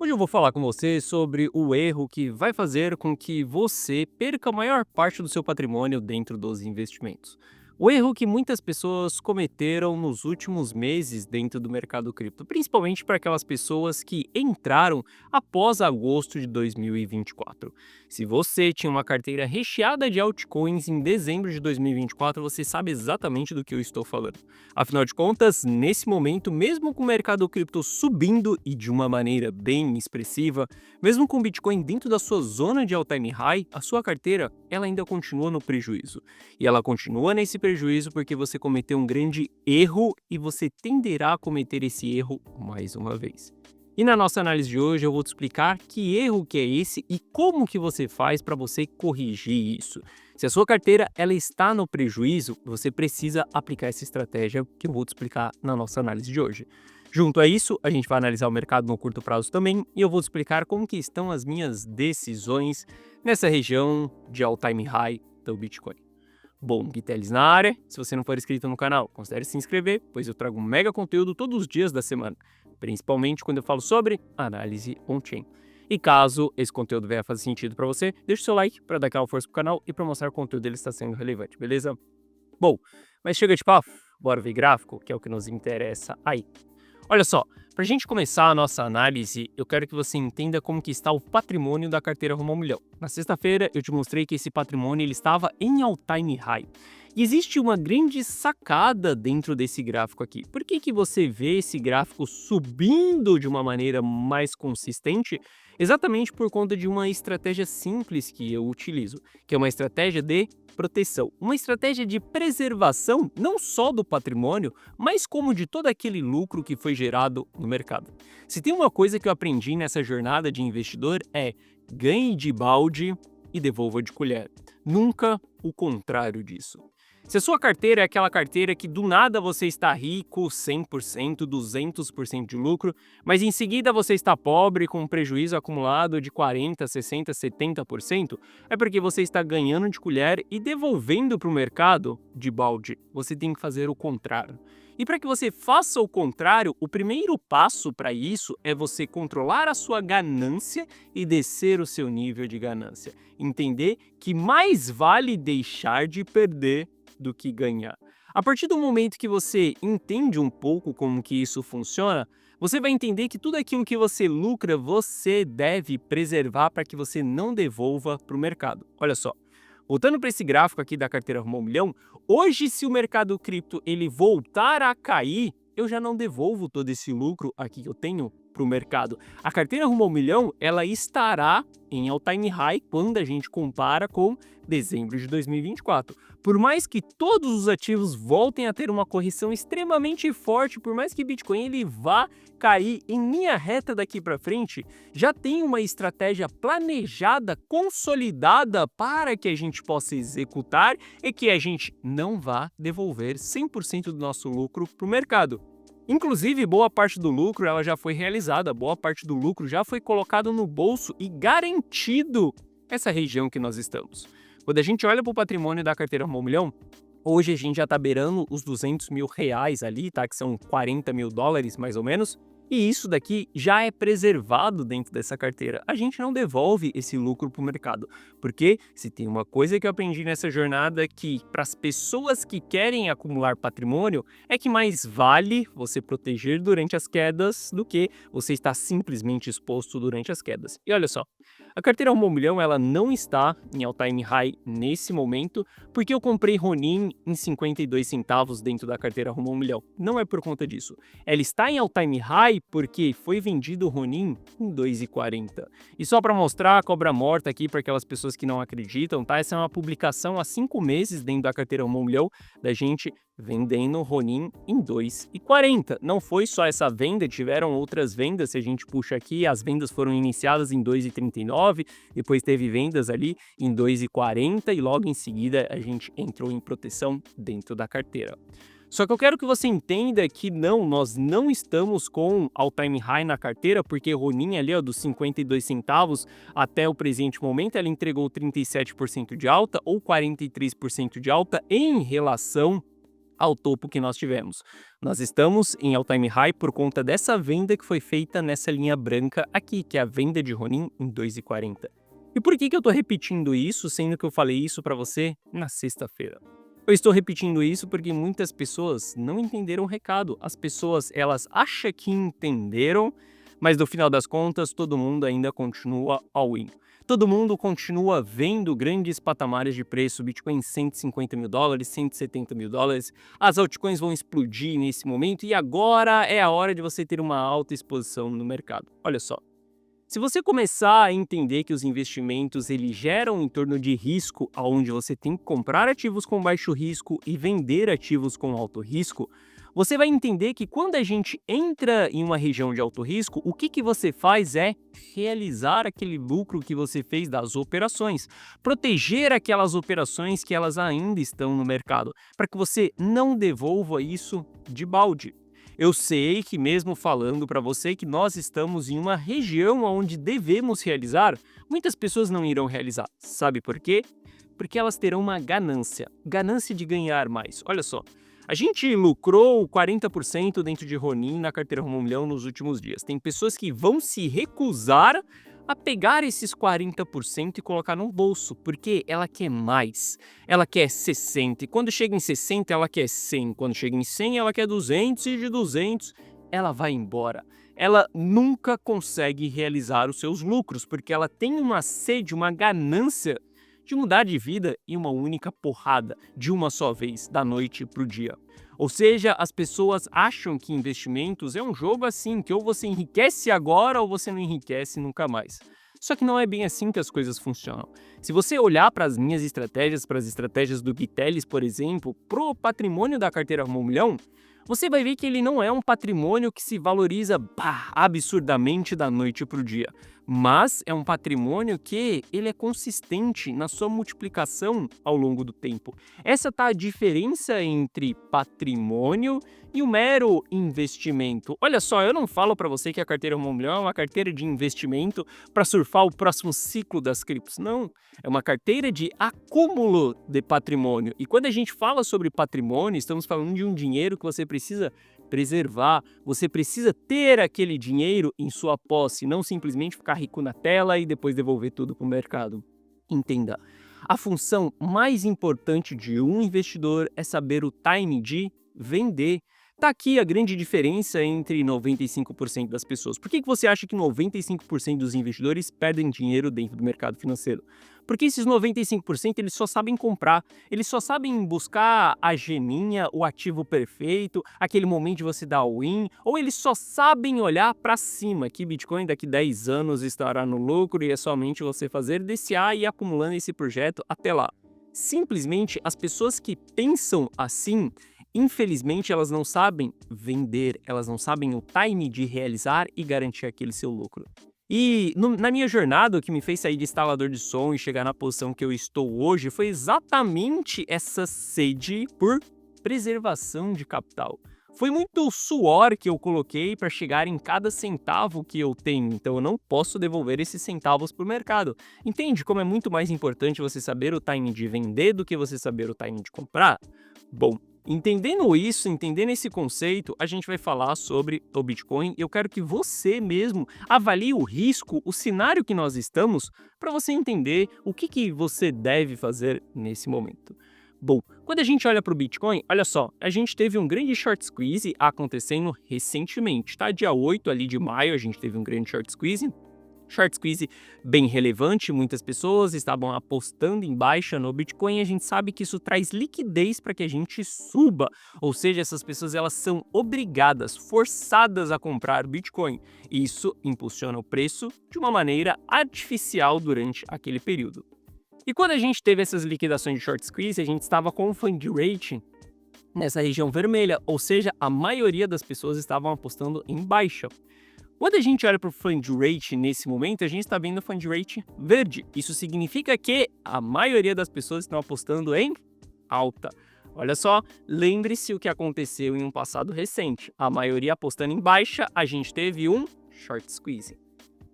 Hoje eu vou falar com você sobre o erro que vai fazer com que você perca a maior parte do seu patrimônio dentro dos investimentos. O erro que muitas pessoas cometeram nos últimos meses dentro do mercado cripto, principalmente para aquelas pessoas que entraram após agosto de 2024. Se você tinha uma carteira recheada de altcoins em dezembro de 2024, você sabe exatamente do que eu estou falando. Afinal de contas, nesse momento, mesmo com o mercado cripto subindo e de uma maneira bem expressiva, mesmo com o Bitcoin dentro da sua zona de all-time high, a sua carteira ela ainda continua no prejuízo. E ela continua nesse prejuízo porque você cometeu um grande erro e você tenderá a cometer esse erro mais uma vez. E na nossa análise de hoje eu vou te explicar que erro que é esse e como que você faz para você corrigir isso. Se a sua carteira ela está no prejuízo, você precisa aplicar essa estratégia que eu vou te explicar na nossa análise de hoje. Junto a isso, a gente vai analisar o mercado no curto prazo também e eu vou te explicar como que estão as minhas decisões nessa região de all-time high do Bitcoin. Bom, Gui Teles na área. Se você não for inscrito no canal, considere se inscrever, pois eu trago um mega conteúdo todos os dias da semana, principalmente quando eu falo sobre análise on-chain. E caso esse conteúdo venha fazer sentido para você, deixa o seu like para dar aquela força pro canal e para mostrar que o conteúdo dele está sendo relevante, beleza? Bom, mas chega de papo, bora ver gráfico, que é o que nos interessa aí. Olha só, para a gente começar a nossa análise, eu quero que você entenda como que está o patrimônio da carteira Rumo ao Milhão. Na sexta-feira, eu te mostrei que esse patrimônio ele estava em all-time high. E existe uma grande sacada dentro desse gráfico aqui. Por que que você vê esse gráfico subindo de uma maneira mais consistente? Exatamente por conta de uma estratégia simples que eu utilizo, que é uma estratégia de proteção, uma estratégia de preservação não só do patrimônio, mas como de todo aquele lucro que foi gerado no mercado. Se tem uma coisa que eu aprendi nessa jornada de investidor é ganhe de balde e devolva de colher. Nunca o contrário disso. Se a sua carteira é aquela carteira que do nada você está rico, 100%, 200% de lucro, mas em seguida você está pobre com um prejuízo acumulado de 40%, 60%, 70%, é porque você está ganhando de colher e devolvendo para o mercado de balde. Você tem que fazer o contrário. E para que você faça o contrário, o primeiro passo para isso é você controlar a sua ganância e descer o seu nível de ganância. Entender que mais vale deixar de perder do que ganhar. A partir do momento que você entende um pouco como que isso funciona, você vai entender que tudo aquilo que você lucra, você deve preservar para que você não devolva para o mercado. Olha só, voltando para esse gráfico aqui da carteira Rumo ao Milhão, hoje se o mercado cripto ele voltar a cair, eu já não devolvo todo esse lucro aqui que eu tenho para o mercado. A carteira Rumo ao Milhão, ela estará em all-time high quando a gente compara com dezembro de 2024. Por mais que todos os ativos voltem a ter uma correção extremamente forte, por mais que Bitcoin ele vá cair em linha reta daqui para frente, já tem uma estratégia planejada, consolidada para que a gente possa executar e que a gente não vá devolver 100% do nosso lucro para o mercado. Inclusive, boa parte do lucro ela já foi realizada, boa parte do lucro já foi colocado no bolso e garantido essa região que nós estamos. Quando a gente olha para o patrimônio da carteira Rumo ao Milhão, hoje a gente já está beirando os R$ 200 mil ali, tá? Que são US$ 40 mil mais ou menos. E isso daqui já é preservado dentro dessa carteira. A gente não devolve esse lucro para o mercado. Porque se tem uma coisa que eu aprendi nessa jornada que para as pessoas que querem acumular patrimônio é que mais vale você proteger durante as quedas do que você estar simplesmente exposto durante as quedas. E olha só, a carteira Rumo ao Milhão ela não está em all-time high nesse momento porque eu comprei Ronin em 52 centavos dentro da carteira Rumo ao Milhão. Não é por conta disso. Ela está em all-time high porque foi vendido o Ronin em 2,40. E só para mostrar a cobra morta aqui para aquelas pessoas que não acreditam, tá? Essa é uma publicação há 5 meses dentro da carteira Rumo ao Milhão da gente vendendo o Ronin em 2,40. Não foi só essa venda, tiveram outras vendas, se a gente puxa aqui, as vendas foram iniciadas em 2,39, depois teve vendas ali em 2,40 e logo em seguida a gente entrou em proteção dentro da carteira. Só que eu quero que você entenda que não, nós não estamos com all-time high na carteira, porque Ronin ali, ó, dos 52 centavos até o presente momento, ela entregou 37% de alta ou 43% de alta em relação ao topo que nós tivemos. Nós estamos em all-time high por conta dessa venda que foi feita nessa linha branca aqui, que é a venda de Ronin em 2,40. E por que eu estou repetindo isso, sendo que eu falei isso para você na sexta-feira? Eu estou repetindo isso porque muitas pessoas não entenderam o recado. As pessoas, elas acham que entenderam, mas no final das contas, todo mundo ainda continua all-in. Todo mundo continua vendo grandes patamares de preço, Bitcoin em 150 mil dólares, 170 mil dólares. As altcoins vão explodir nesse momento e agora é a hora de você ter uma alta exposição no mercado. Olha só. Se você começar a entender que os investimentos eles geram em torno de risco, onde você tem que comprar ativos com baixo risco e vender ativos com alto risco, você vai entender que quando a gente entra em uma região de alto risco, o que você faz é realizar aquele lucro que você fez das operações, proteger aquelas operações que elas ainda estão no mercado, para que você não devolva isso de balde. Eu sei que mesmo falando para você que nós estamos em uma região onde devemos realizar, muitas pessoas não irão realizar. Sabe por quê? Porque elas terão uma ganância de ganhar mais. Olha só, a gente lucrou 40% dentro de Ronin na carteira Rumo 1 Milhão nos últimos dias. Tem pessoas que vão se recusar a pegar esses 40% e colocar no bolso, porque ela quer mais. Ela quer 60, e quando chega em 60, ela quer 100. Quando chega em 100, ela quer 200, e de 200, ela vai embora. Ela nunca consegue realizar os seus lucros, porque ela tem uma sede, uma ganância de mudar de vida em uma única porrada, de uma só vez, da noite para o dia. Ou seja, as pessoas acham que investimentos é um jogo assim, que ou você enriquece agora ou você não enriquece nunca mais. Só que não é bem assim que as coisas funcionam. Se você olhar para as minhas estratégias, para as estratégias do Giteles, por exemplo, pro patrimônio da carteira Rumo 1 Milhão, você vai ver que ele não é um patrimônio que se valoriza absurdamente da noite para o dia, mas é um patrimônio que ele é consistente na sua multiplicação ao longo do tempo. Essa tá a diferença entre patrimônio e o mero investimento. Olha só, eu não falo para você que a carteira Rumo 1 Milhão é uma carteira de investimento para surfar o próximo ciclo das criptos. Não, é uma carteira de acúmulo de patrimônio. E quando a gente fala sobre patrimônio, estamos falando de um dinheiro que você precisa preservar, você precisa ter aquele dinheiro em sua posse, não simplesmente ficar rico na tela e depois devolver tudo para o mercado. Entenda, a função mais importante de um investidor é saber o time de vender. Tá aqui a grande diferença entre 95% das pessoas. Por que você acha que 95% dos investidores perdem dinheiro dentro do mercado financeiro? Porque esses 95% eles só sabem comprar, eles só sabem buscar a geminha, o ativo perfeito, aquele momento de você dar all-in, ou eles só sabem olhar para cima, que Bitcoin daqui 10 anos estará no lucro e é somente você fazer DCA e ir acumulando esse projeto até lá. Simplesmente as pessoas que pensam assim, infelizmente, elas não sabem vender, elas não sabem o time de realizar e garantir aquele seu lucro. E na minha jornada, o que me fez sair de instalador de som e chegar na posição que eu estou hoje foi exatamente essa sede por preservação de capital. Foi muito suor que eu coloquei para chegar em cada centavo que eu tenho, então eu não posso devolver esses centavos para o mercado. Entende como é muito mais importante você saber o time de vender do que você saber o time de comprar? Bom, entendendo isso, entendendo esse conceito, a gente vai falar sobre o Bitcoin e eu quero que você mesmo avalie o risco, o cenário que nós estamos, para você entender o que você deve fazer nesse momento. Bom, quando a gente olha para o Bitcoin, olha só, a gente teve um grande short squeeze acontecendo recentemente, tá? Dia 8 ali de maio a gente teve um grande short squeeze. Short squeeze bem relevante, muitas pessoas estavam apostando em baixa no Bitcoin e a gente sabe que isso traz liquidez para que a gente suba, ou seja, essas pessoas elas são obrigadas, forçadas a comprar Bitcoin. Isso impulsiona o preço de uma maneira artificial durante aquele período. E quando a gente teve essas liquidações de short squeeze, a gente estava com o fund rate nessa região vermelha, ou seja, a maioria das pessoas estavam apostando em baixa. Quando a gente olha para o fund rate nesse momento, a gente está vendo o fund rate verde. Isso significa que a maioria das pessoas estão apostando em alta. Olha só, lembre-se o que aconteceu em um passado recente. A maioria apostando em baixa, a gente teve um short squeeze.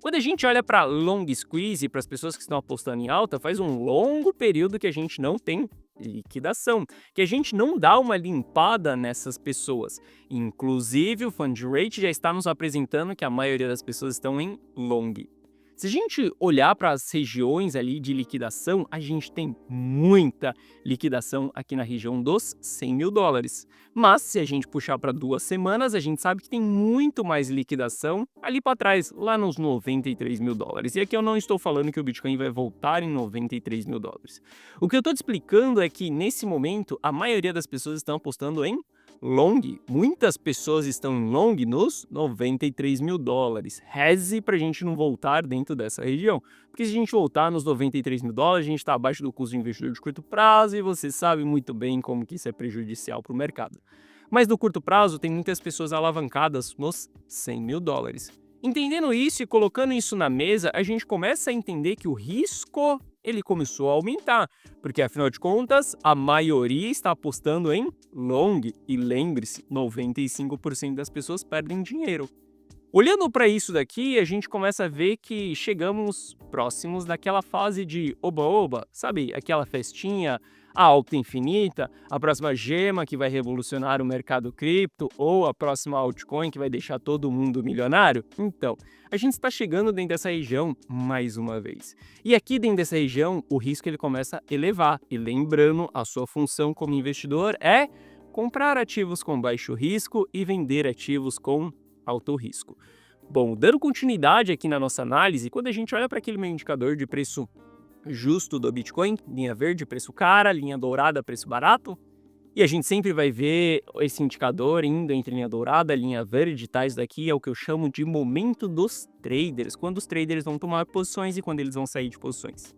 Quando a gente olha para long squeeze, para as pessoas que estão apostando em alta, faz um longo período que a gente não tem liquidação, que a gente não dá uma limpada nessas pessoas. Inclusive, o Fund Rate já está nos apresentando que a maioria das pessoas estão em long. Se a gente olhar para as regiões ali de liquidação, a gente tem muita liquidação aqui na região dos 100 mil dólares. Mas se a gente puxar para 2 semanas, a gente sabe que tem muito mais liquidação ali para trás, lá nos 93 mil dólares. E aqui eu não estou falando que o Bitcoin vai voltar em 93 mil dólares. O que eu estou te explicando é que nesse momento a maioria das pessoas estão apostando em long. Muitas pessoas estão em long nos 93 mil dólares. Reze para a gente não voltar dentro dessa região. Porque se a gente voltar nos 93 mil dólares, a gente está abaixo do custo de investidor de curto prazo e você sabe muito bem como que isso é prejudicial para o mercado. Mas no curto prazo, tem muitas pessoas alavancadas nos 100 mil dólares. Entendendo isso e colocando isso na mesa, a gente começa a entender que o risco ele começou a aumentar, porque afinal de contas, a maioria está apostando em long e lembre-se, 95% das pessoas perdem dinheiro. Olhando para isso daqui, a gente começa a ver que chegamos próximos daquela fase de oba-oba, sabe? Aquela festinha, a alta infinita, a próxima gema que vai revolucionar o mercado cripto ou a próxima altcoin que vai deixar todo mundo milionário. Então, a gente está chegando dentro dessa região mais uma vez. E aqui dentro dessa região, o risco ele começa a elevar. E lembrando, a sua função como investidor é comprar ativos com baixo risco e vender ativos com alto risco. Bom, dando continuidade aqui na nossa análise, quando a gente olha para aquele meu indicador de preço justo do Bitcoin, linha verde, preço cara, linha dourada, preço barato, e a gente sempre vai ver esse indicador indo entre linha dourada e linha verde, tá? Isso daqui é o que eu chamo de momento dos traders, quando os traders vão tomar posições e quando eles vão sair de posições.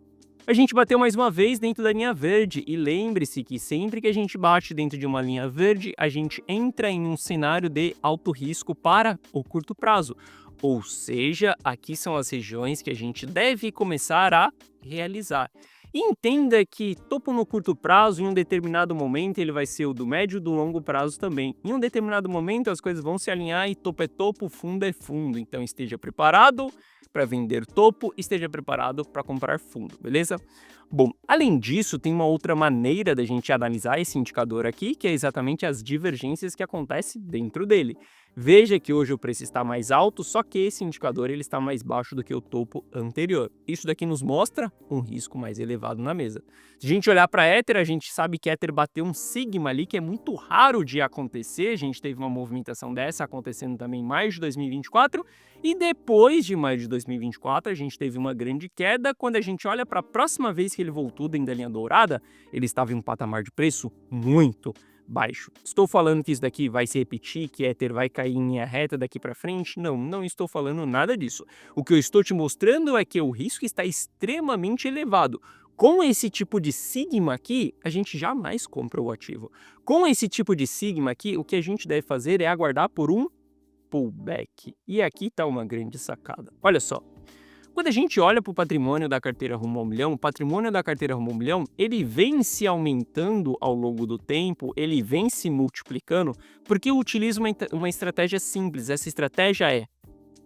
A gente bateu mais uma vez dentro da linha verde e lembre-se que sempre que a gente bate dentro de uma linha verde, a gente entra em um cenário de alto risco para o curto prazo. Ou seja, aqui são as regiões que a gente deve começar a realizar. E entenda que topo no curto prazo, em um determinado momento, ele vai ser o do médio e do longo prazo também. Em um determinado momento, as coisas vão se alinhar e topo é topo, fundo é fundo. Então esteja preparado para vender topo, esteja preparado para comprar fundo, beleza? Bom, além disso, tem uma outra maneira da gente analisar esse indicador aqui, que é exatamente as divergências que acontecem dentro dele. Veja que hoje o preço está mais alto, só que esse indicador ele está mais baixo do que o topo anterior. Isso daqui nos mostra um risco mais elevado na mesa. Se a gente olhar para Ether, a gente sabe que Ether bateu um sigma ali, que é muito raro de acontecer. A gente teve uma movimentação dessa acontecendo também em maio de 2024. E depois de maio de 2024, a gente teve uma grande queda. Quando a gente olha para a próxima vez que ele voltou dentro da linha dourada, ele estava em um patamar de preço muito baixo. Estou falando que isso daqui vai se repetir, que Ether vai cair em linha reta daqui para frente? Não, não estou falando nada disso. O que eu estou te mostrando é que o risco está extremamente elevado. Com esse tipo de sigma aqui, a gente jamais compra o ativo. Com esse tipo de sigma aqui, o que a gente deve fazer é aguardar por um pullback. E aqui está uma grande sacada. Olha só. Quando a gente olha para o patrimônio da carteira rumo ao milhão, o patrimônio da carteira rumo ao milhão, ele vem se aumentando ao longo do tempo, ele vem se multiplicando, porque eu utilizo uma estratégia simples. Essa estratégia é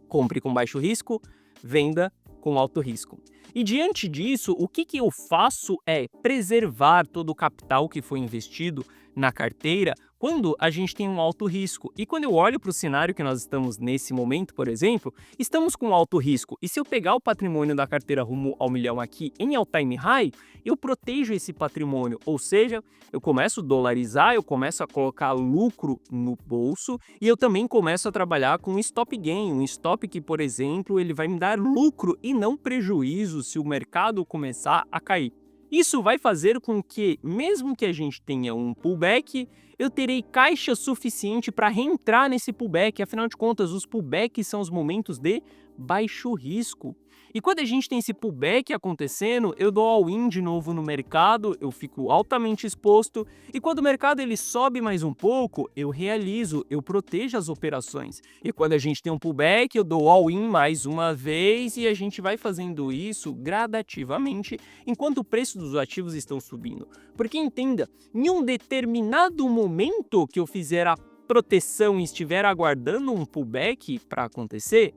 compre com baixo risco, venda com alto risco. E diante disso, o que eu faço é preservar todo o capital que foi investido na carteira quando a gente tem um alto risco. E quando eu olho para o cenário que nós estamos nesse momento, por exemplo, estamos com alto risco. E se eu pegar o patrimônio da carteira rumo ao milhão aqui em all-time high, eu protejo esse patrimônio. Ou seja, eu começo a dolarizar, eu começo a colocar lucro no bolso e eu também começo a trabalhar com um stop gain. Um stop que, por exemplo, ele vai me dar lucro e não prejuízo se o mercado começar a cair. Isso vai fazer com que, mesmo que a gente tenha um pullback, eu terei caixa suficiente para reentrar nesse pullback. Afinal de contas, os pullbacks são os momentos de baixo risco. E quando a gente tem esse pullback acontecendo, eu dou all-in de novo no mercado, eu fico altamente exposto, e quando o mercado ele sobe mais um pouco, eu realizo, eu protejo as operações. E quando a gente tem um pullback, eu dou all-in mais uma vez, e a gente vai fazendo isso gradativamente, enquanto o preço dos ativos estão subindo. Porque entenda, em um determinado momento que eu fizer a proteção e estiver aguardando um pullback para acontecer,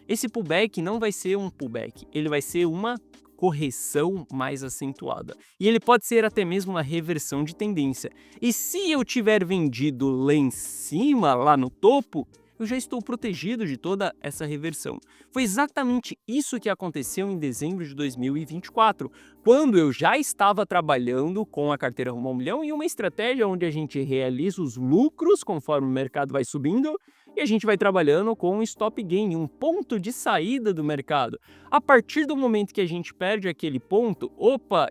esse pullback não vai ser um pullback, ele vai ser uma correção mais acentuada. E ele pode ser até mesmo uma reversão de tendência. E se eu tiver vendido lá em cima, lá no topo, eu já estou protegido de toda essa reversão. Foi exatamente isso que aconteceu em dezembro de 2024, quando eu já estava trabalhando com a carteira Rumo ao Milhão e uma estratégia onde a gente realiza os lucros conforme o mercado vai subindo e a gente vai trabalhando com um stop gain, um ponto de saída do mercado. A partir do momento que a gente perde aquele ponto,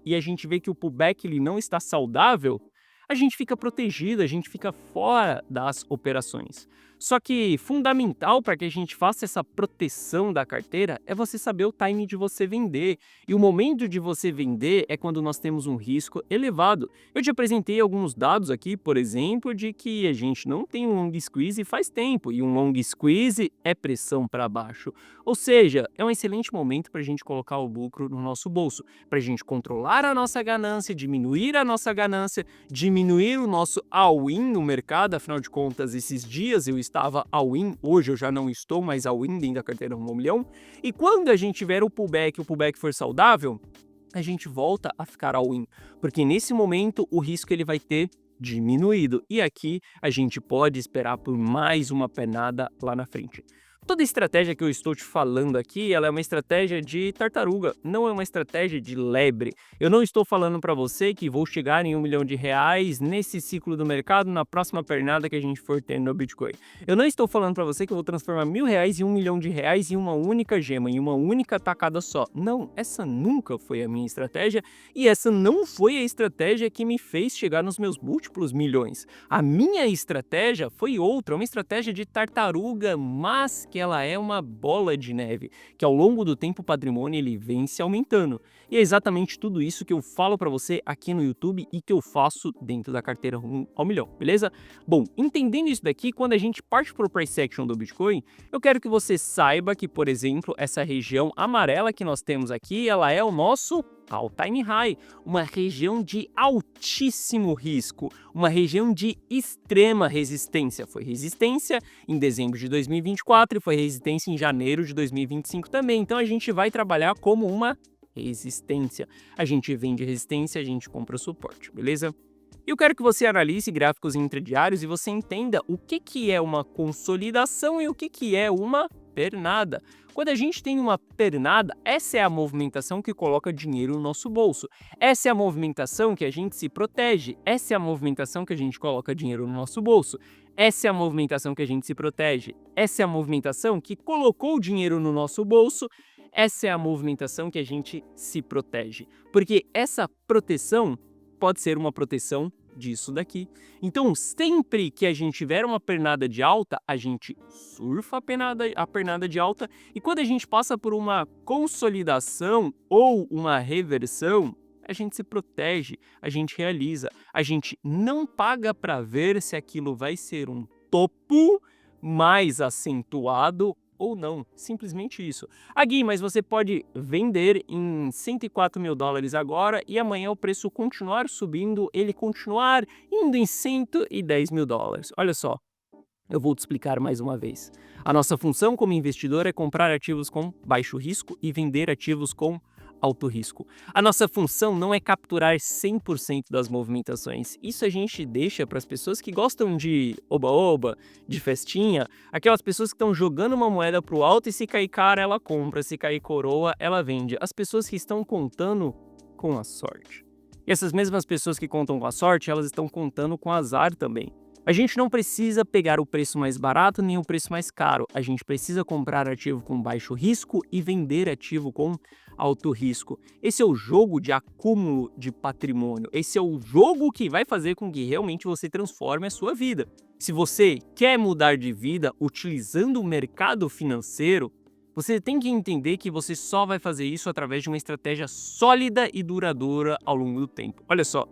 e a gente vê que o pullback ele não está saudável, a gente fica protegido, a gente fica fora das operações. Só que fundamental para que a gente faça essa proteção da carteira é você saber o time de você vender. E o momento de você vender é quando nós temos um risco elevado. Eu te apresentei alguns dados aqui, por exemplo, de que a gente não tem um long squeeze faz tempo. E um long squeeze é pressão para baixo. Ou seja, é um excelente momento para a gente colocar o lucro no nosso bolso. Para a gente controlar a nossa ganância, diminuir a nossa ganância, diminuir o nosso all-in no mercado. Afinal de contas, esses dias eu estava all-in, hoje eu já não estou mais all-in dentro da carteira Rumo ao Milhão. E quando a gente tiver o pullback for saudável, a gente volta a ficar all-in, porque nesse momento o risco ele vai ter diminuído. E aqui a gente pode esperar por mais uma pernada lá na frente. Toda estratégia que eu estou te falando aqui, ela é uma estratégia de tartaruga, não é uma estratégia de lebre. Eu não estou falando para você que vou chegar em R$1 milhão nesse ciclo do mercado, na próxima pernada que a gente for ter no Bitcoin. Eu não estou falando para você que eu vou transformar R$1.000 em R$1 milhão em uma única gema, em uma única tacada só. Não, essa nunca foi a minha estratégia e essa não foi a estratégia que me fez chegar nos meus múltiplos milhões. A minha estratégia foi outra, uma estratégia de tartaruga, mas que ela é uma bola de neve, que ao longo do tempo o patrimônio ele vem se aumentando. E é exatamente tudo isso que eu falo para você aqui no YouTube e que eu faço dentro da carteira Rumo ao Milhão, beleza? Bom, entendendo isso daqui, quando a gente parte para o price action do Bitcoin, eu quero que você saiba que, por exemplo, essa região amarela que nós temos aqui, ela é o nosso all-time high, uma região de altíssimo risco, uma região de extrema resistência. Foi resistência em dezembro de 2024 e foi resistência em janeiro de 2025 também. Então a gente vai trabalhar como uma resistência. A gente vende resistência, a gente compra suporte, beleza? Eu quero que você analise gráficos intradiários e você entenda o que é uma consolidação e o que é uma pernada. Quando a gente tem uma pernada, essa é a movimentação que coloca dinheiro no nosso bolso. Essa é a movimentação que a gente se protege. Essa é a movimentação que a gente coloca dinheiro no nosso bolso. Essa é a movimentação que a gente se protege. Essa é a movimentação que colocou dinheiro no nosso bolso. Essa é a movimentação que a gente se protege. Porque essa proteção pode ser uma proteção disso daqui. Então, sempre que a gente tiver uma pernada de alta, a gente surfa a pernada de alta, e quando a gente passa por uma consolidação ou uma reversão, a gente se protege, a gente realiza, a gente não paga para ver se aquilo vai ser um topo mais acentuado ou não, simplesmente isso. Gui, mas você pode vender em $104.000 agora e amanhã o preço continuar subindo, ele continuar indo em $110.000. Olha só, eu vou te explicar mais uma vez. A nossa função como investidor é comprar ativos com baixo risco e vender ativos com alto risco. A nossa função não é capturar 100% das movimentações. Isso a gente deixa para as pessoas que gostam de oba-oba, de festinha, aquelas pessoas que estão jogando uma moeda para o alto e se cair cara ela compra, se cair coroa ela vende. As pessoas que estão contando com a sorte. E essas mesmas pessoas que contam com a sorte, elas estão contando com azar também. A gente não precisa pegar o preço mais barato nem o preço mais caro. A gente precisa comprar ativo com baixo risco e vender ativo com alto risco. Esse é o jogo de acúmulo de patrimônio. Esse é o jogo que vai fazer com que realmente você transforme a sua vida. Se você quer mudar de vida utilizando o mercado financeiro, você tem que entender que você só vai fazer isso através de uma estratégia sólida e duradoura ao longo do tempo. Olha só.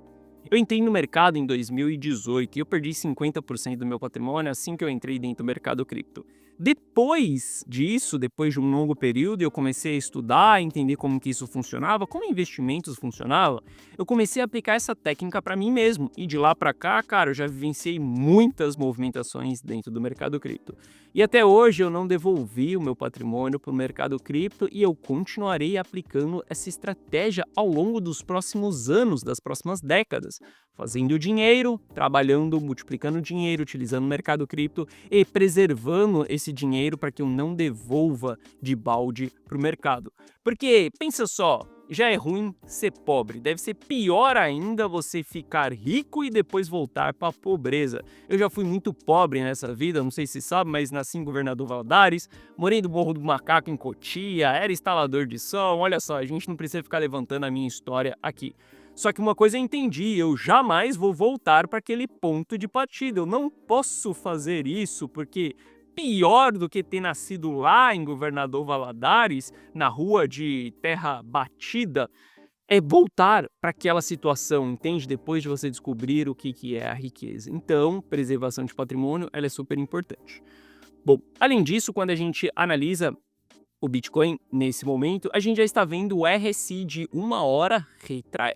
Eu entrei no mercado em 2018 e eu perdi 50% do meu patrimônio assim que eu entrei dentro do mercado cripto. Depois disso, depois de um longo período, eu comecei a estudar, a entender como que isso funcionava, como investimentos funcionavam. Eu comecei a aplicar essa técnica para mim mesmo. E de lá para cá, cara, eu já vivenciei muitas movimentações dentro do mercado cripto. E até hoje eu não devolvi o meu patrimônio para o mercado cripto e eu continuarei aplicando essa estratégia ao longo dos próximos anos, das próximas décadas, fazendo dinheiro, trabalhando, multiplicando dinheiro, utilizando o mercado cripto e preservando esse dinheiro para que eu não devolva de balde para o mercado. Porque pensa só, já é ruim ser pobre, deve ser pior ainda você ficar rico e depois voltar para a pobreza. Eu já fui muito pobre nessa vida, não sei se sabe, mas nasci em Governador Valadares, morei no Morro do Macaco em Cotia, era instalador de som. Olha só, a gente não precisa ficar levantando a minha história aqui. Só que uma coisa eu entendi, eu jamais vou voltar para aquele ponto de partida. Eu não posso fazer isso porque pior do que ter nascido lá em Governador Valadares, na rua de terra batida, é voltar para aquela situação, entende? Depois de você descobrir o que é a riqueza. Então, preservação de patrimônio, ela é super importante. Bom, além disso, quando a gente analisa o Bitcoin, nesse momento, a gente já está vendo o RSI de 1 hora,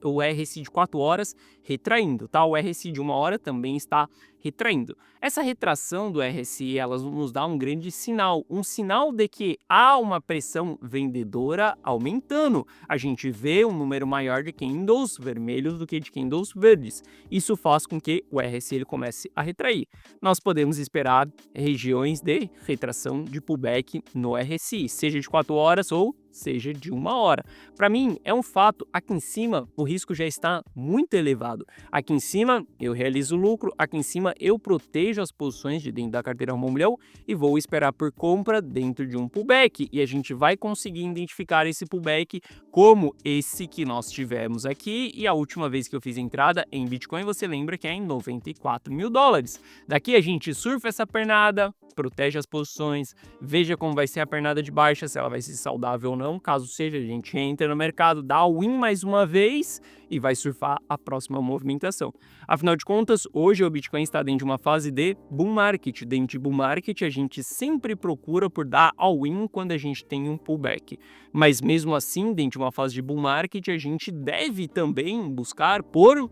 o RSI de 4 horas retraindo, tá? O RSI de 1 hora também está retraindo. Essa retração do RSI, ela nos dá um grande sinal, um sinal de que há uma pressão vendedora aumentando. A gente vê um número maior de candles vermelhos do que de candles verdes. Isso faz com que o RSI ele comece a retrair. Nós podemos esperar regiões de retração de pullback no RSI, seja de 4 horas ou seja de 1 hora. Para mim, é um fato, aqui em cima o risco já está muito elevado. Aqui em cima eu realizo lucro, aqui em cima eu protejo as posições de dentro da carteira Rumo a 1 milhão e vou esperar por compra dentro de um pullback. E a gente vai conseguir identificar esse pullback como esse que nós tivemos aqui. E a última vez que eu fiz entrada em Bitcoin, você lembra que é em 94 mil dólares. Daqui a gente surfa essa pernada, protege as posições, veja como vai ser a pernada de baixa, se ela vai ser saudável ou não. Caso seja, a gente entra no mercado, dá o win mais uma vez e vai surfar a próxima movimentação. Afinal de contas, hoje o Bitcoin está dentro de uma fase de bull market. Dentro de bull market, a gente sempre procura por dar all-in quando a gente tem um pullback. Mas mesmo assim, dentro de uma fase de bull market, a gente deve também buscar por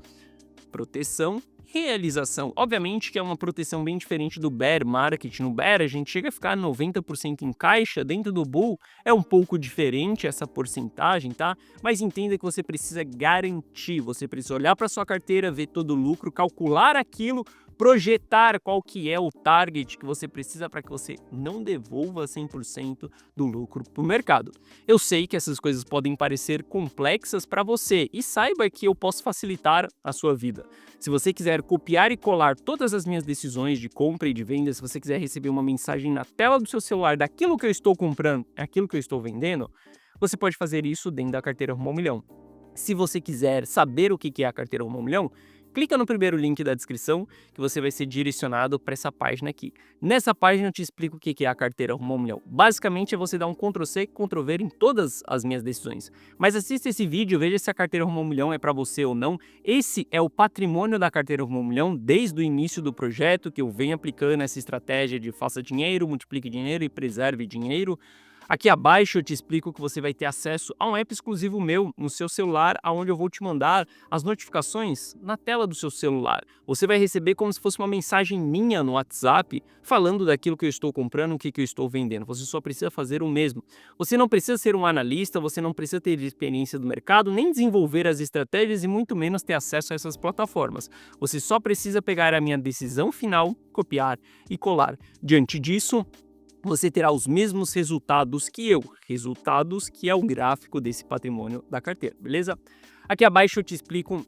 proteção, realização. Obviamente que é uma proteção bem diferente do bear market. No bear a gente chega a ficar 90% em caixa, dentro do bull é um pouco diferente essa porcentagem, tá? Mas entenda que você precisa garantir, você precisa olhar para sua carteira, ver todo o lucro, calcular aquilo, projetar qual que é o target que você precisa para que você não devolva 100% do lucro para o mercado. Eu sei que essas coisas podem parecer complexas para você e saiba que eu posso facilitar a sua vida. Se você quiser copiar e colar todas as minhas decisões de compra e de venda, se você quiser receber uma mensagem na tela do seu celular daquilo que eu estou comprando, aquilo que eu estou vendendo, você pode fazer isso dentro da carteira Rumo a 1 milhão. Se você quiser saber o que é a carteira Rumo a 1 milhão, clica no primeiro link da descrição que você vai ser direcionado para essa página aqui. Nessa página eu te explico o que é a carteira Rumo a 1 milhão. Basicamente é você dar um Ctrl+C, Ctrl+V em todas as minhas decisões. Mas assista esse vídeo, veja se a carteira Rumo a 1 milhão é para você ou não. Esse é o patrimônio da carteira Rumo a 1 milhão desde o início do projeto, que eu venho aplicando essa estratégia de faça dinheiro, multiplique dinheiro e preserve dinheiro. Aqui abaixo eu te explico que você vai ter acesso a um app exclusivo meu no seu celular, onde eu vou te mandar as notificações na tela do seu celular. Você vai receber como se fosse uma mensagem minha no WhatsApp, falando daquilo que eu estou comprando, o que eu estou vendendo. Você só precisa fazer o mesmo. Você não precisa ser um analista, você não precisa ter experiência do mercado, nem desenvolver as estratégias e muito menos ter acesso a essas plataformas. Você só precisa pegar a minha decisão final, copiar e colar. Diante disso, você terá os mesmos resultados que eu, resultados que é o gráfico desse patrimônio da carteira, beleza? Aqui abaixo eu te explico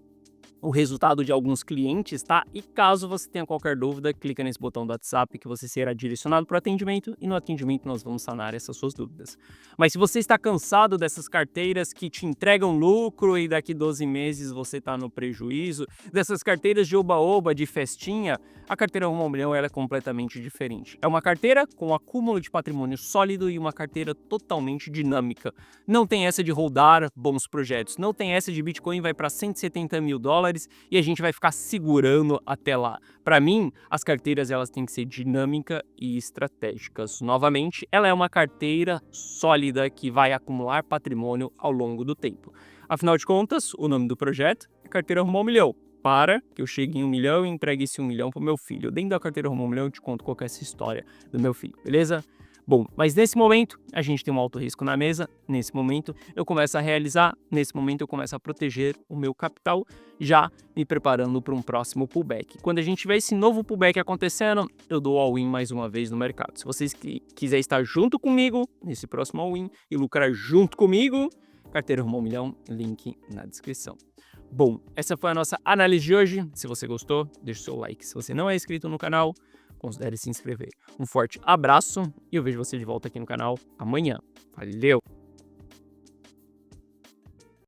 o resultado de alguns clientes, tá? E caso você tenha qualquer dúvida, clica nesse botão do WhatsApp que você será direcionado para o atendimento e no atendimento nós vamos sanar essas suas dúvidas. Mas se você está cansado dessas carteiras que te entregam lucro e daqui 12 meses você está no prejuízo, dessas carteiras de oba-oba, de festinha, a carteira Rumo a 1 milhão ela é completamente diferente. É uma carteira com acúmulo de patrimônio sólido e uma carteira totalmente dinâmica. Não tem essa de rodar bons projetos, não tem essa de Bitcoin vai para 170 mil dólares e a gente vai ficar segurando até lá. Para mim, as carteiras elas têm que ser dinâmicas e estratégicas. Novamente, ela é uma carteira sólida que vai acumular patrimônio ao longo do tempo. Afinal de contas, o nome do projeto é Carteira Rumo a 1 milhão. prepara que eu chegue em 1 milhão e entregue esse 1 milhão pro meu filho. Dentro da carteira Rumo a 1 milhão eu te conto qual que é essa história do meu filho, beleza? Bom, mas nesse momento a gente tem um alto risco na mesa, nesse momento eu começo a realizar, nesse momento eu começo a proteger o meu capital, já me preparando para um próximo pullback. Quando a gente tiver esse novo pullback acontecendo, eu dou all-in mais uma vez no mercado. Se vocês quiserem estar junto comigo nesse próximo all-in e lucrar junto comigo, carteira Rumo a 1 milhão, link na descrição. Bom, essa foi a nossa análise de hoje. Se você gostou, deixa o seu like. Se você não é inscrito no canal, considere se inscrever. Um forte abraço e eu vejo você de volta aqui no canal amanhã. Valeu!